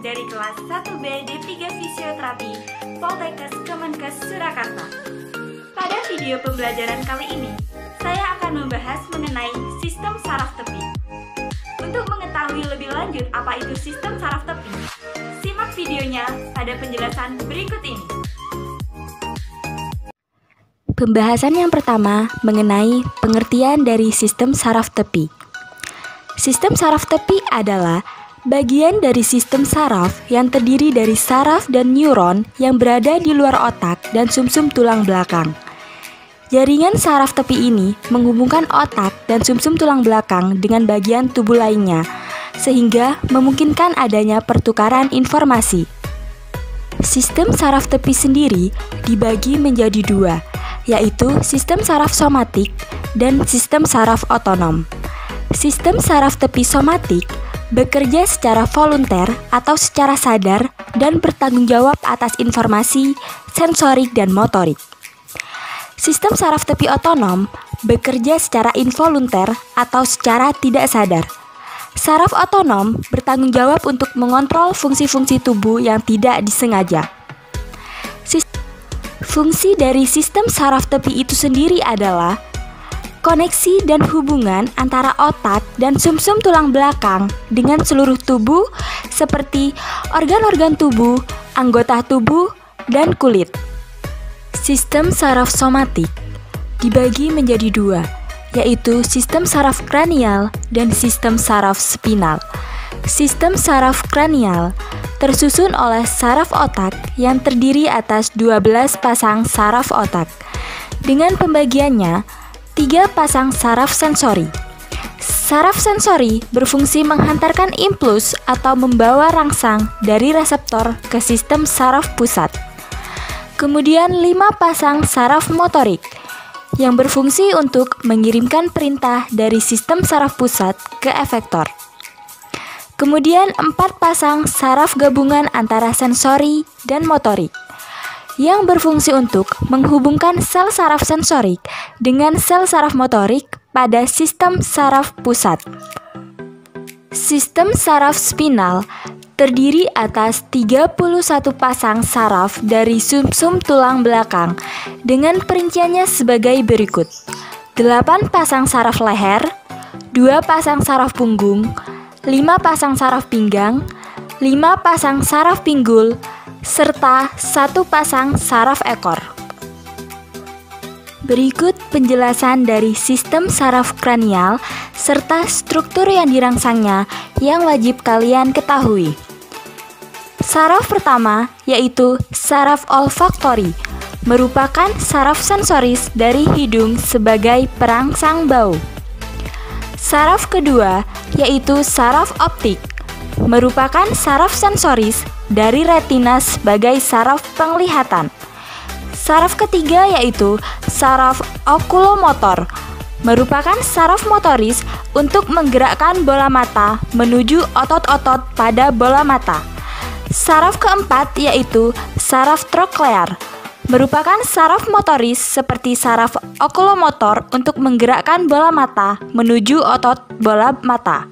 dari kelas 1B D3 Fisioterapi Poltekkes Kemenkes Surakarta. Pada video pembelajaran kali ini, saya akan membahas mengenai sistem saraf tepi. Untuk mengetahui lebih lanjut apa itu sistem saraf tepi, simak videonya pada penjelasan berikut ini. Pembahasan yang pertama mengenai pengertian dari sistem saraf tepi. Sistem saraf tepi adalah bagian dari sistem saraf yang terdiri dari saraf dan neuron yang berada di luar otak dan sumsum tulang belakang. Jaringan saraf tepi ini menghubungkan otak dan sumsum tulang belakang dengan bagian tubuh lainnya, sehingga memungkinkan adanya pertukaran informasi. Sistem saraf tepi sendiri dibagi menjadi dua, yaitu sistem saraf somatik dan sistem saraf otonom. Sistem saraf tepi somatik bekerja secara volunter atau secara sadar dan bertanggung jawab atas informasi sensorik dan motorik. Sistem saraf tepi otonom bekerja secara involunter atau secara tidak sadar. Saraf otonom bertanggung jawab untuk mengontrol fungsi-fungsi tubuh yang tidak disengaja. Fungsi dari sistem saraf tepi itu sendiri adalah koneksi dan hubungan antara otak dan sumsum tulang belakang dengan seluruh tubuh seperti organ-organ tubuh, anggota tubuh, dan kulit. Sistem saraf somatik dibagi menjadi dua, yaitu sistem saraf kranial dan sistem saraf spinal. Sistem saraf kranial tersusun oleh saraf otak yang terdiri atas 12 pasang saraf otak. Dengan pembagiannya, 3 pasang saraf sensori. Saraf sensori berfungsi menghantarkan impuls atau membawa rangsang dari reseptor ke sistem saraf pusat. Kemudian 5 pasang saraf motorik yang berfungsi untuk mengirimkan perintah dari sistem saraf pusat ke efektor. Kemudian 4 pasang saraf gabungan antara sensori dan motorik yang berfungsi untuk menghubungkan sel saraf sensorik dengan sel saraf motorik pada sistem saraf pusat. Sistem saraf spinal terdiri atas 31 pasang saraf dari sumsum tulang belakang dengan perinciannya sebagai berikut: 8 pasang saraf leher, 2 pasang saraf punggung, 5 pasang saraf pinggang, 5 pasang saraf pinggul, serta 1 pasang saraf ekor. Berikut penjelasan dari sistem saraf kranial serta struktur yang dirangsangnya yang wajib kalian ketahui. Saraf pertama yaitu saraf olfaktori, merupakan saraf sensoris dari hidung sebagai perangsang bau. Saraf kedua yaitu saraf optik, merupakan saraf sensoris dari retina sebagai saraf penglihatan. Saraf ketiga yaitu saraf okulomotor, merupakan saraf motoris untuk menggerakkan bola mata menuju otot-otot pada bola mata. Saraf keempat yaitu saraf troklear, merupakan saraf motoris seperti saraf okulomotor untuk menggerakkan bola mata menuju otot bola mata.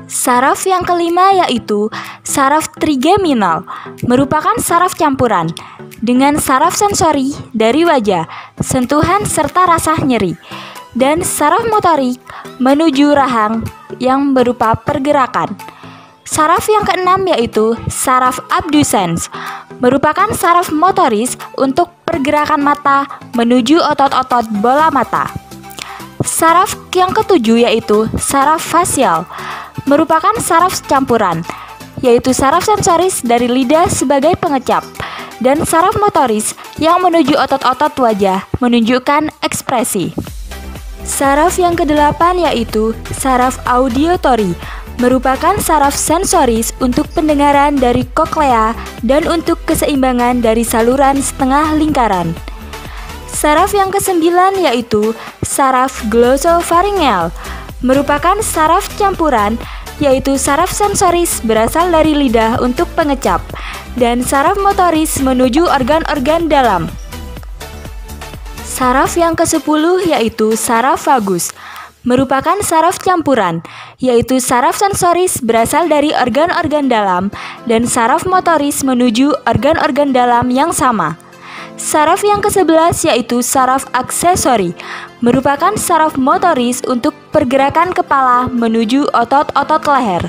Saraf yang kelima yaitu saraf trigeminal, merupakan saraf campuran dengan saraf sensori dari wajah, sentuhan serta rasa nyeri, dan saraf motorik menuju rahang yang berupa pergerakan. Saraf yang keenam yaitu saraf abducens, merupakan saraf motoris untuk pergerakan mata menuju otot-otot bola mata. Saraf yang ketujuh yaitu saraf fasial, merupakan saraf campuran, yaitu saraf sensoris dari lidah sebagai pengecap, dan saraf motoris yang menuju otot-otot wajah menunjukkan ekspresi. Saraf yang kedelapan yaitu saraf auditory, merupakan saraf sensoris untuk pendengaran dari koklea dan untuk keseimbangan dari saluran setengah lingkaran. Saraf yang kesembilan yaitu saraf glosopharyngeal, merupakan saraf campuran, yaitu saraf sensoris berasal dari lidah untuk pengecap, dan saraf motoris menuju organ-organ dalam. Saraf yang ke-10 yaitu saraf vagus, merupakan saraf campuran, yaitu saraf sensoris berasal dari organ-organ dalam dan saraf motoris menuju organ-organ dalam yang sama. Saraf yang ke-11 yaitu saraf aksesori, merupakan saraf motoris untuk pergerakan kepala menuju otot-otot leher.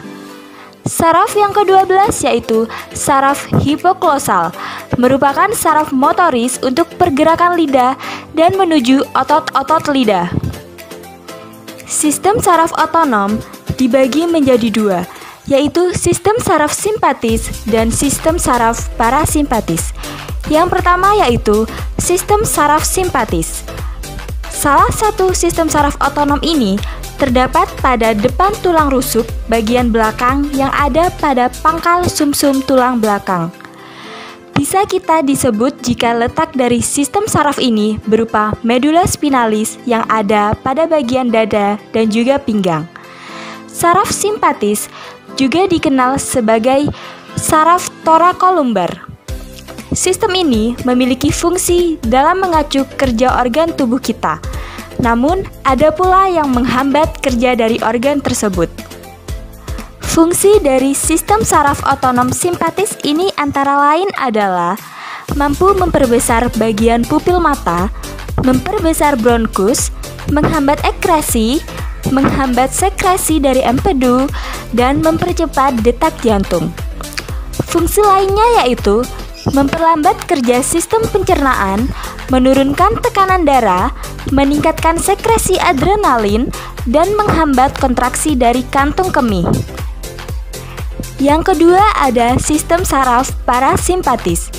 Saraf yang ke-12 yaitu saraf hipoglosal, merupakan saraf motoris untuk pergerakan lidah dan menuju otot-otot lidah. Sistem saraf otonom dibagi menjadi dua, yaitu sistem saraf simpatis dan sistem saraf parasimpatis. Yang pertama yaitu sistem saraf simpatis. Salah satu sistem saraf otonom ini terdapat pada depan tulang rusuk bagian belakang yang ada pada pangkal sumsum tulang belakang. Bisa kita disebut jika letak dari sistem saraf ini berupa medula spinalis yang ada pada bagian dada dan juga pinggang. Saraf simpatis juga dikenal sebagai saraf torakolumbar. Sistem ini memiliki fungsi dalam mengacu kerja organ tubuh kita. Namun, ada pula yang menghambat kerja dari organ tersebut. Fungsi dari sistem saraf otonom simpatis ini antara lain adalah mampu memperbesar bagian pupil mata, memperbesar bronkus, menghambat ekresi, menghambat sekresi dari empedu, dan mempercepat detak jantung. Fungsi lainnya yaitu memperlambat kerja sistem pencernaan, menurunkan tekanan darah, meningkatkan sekresi adrenalin, dan menghambat kontraksi dari kantung kemih. Yang kedua ada sistem saraf parasimpatis.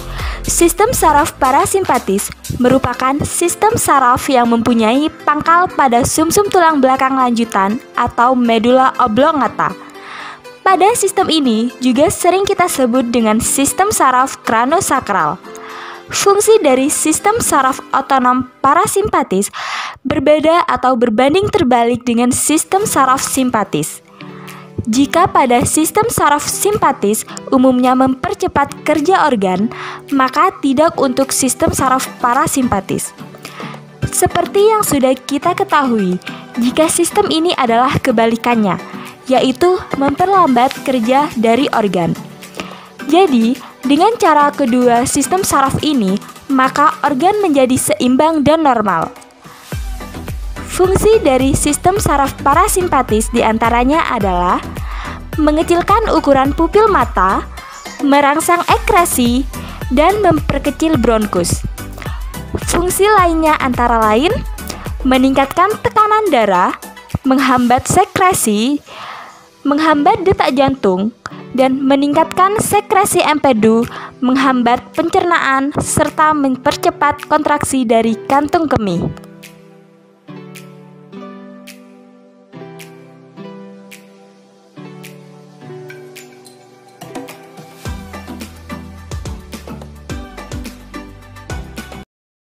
Sistem saraf parasimpatis merupakan sistem saraf yang mempunyai pangkal pada sumsum tulang belakang lanjutan atau medula oblongata. Pada sistem ini juga sering kita sebut dengan sistem saraf kranosakral. Fungsi dari sistem saraf otonom parasimpatis berbeda atau berbanding terbalik dengan sistem saraf simpatis. Jika pada sistem saraf simpatis umumnya mempercepat kerja organ, maka tidak untuk sistem saraf parasimpatis. Seperti yang sudah kita ketahui, jika sistem ini adalah kebalikannya, yaitu memperlambat kerja dari organ. Jadi, dengan cara kedua sistem saraf ini, maka organ menjadi seimbang dan normal. Fungsi dari sistem saraf parasimpatis diantaranya adalah mengecilkan ukuran pupil mata, merangsang ekresi, dan memperkecil bronkus. Fungsi lainnya antara lain meningkatkan tekanan darah, menghambat sekresi, menghambat detak jantung, dan meningkatkan sekresi empedu, menghambat pencernaan, serta mempercepat kontraksi dari kantung kemih.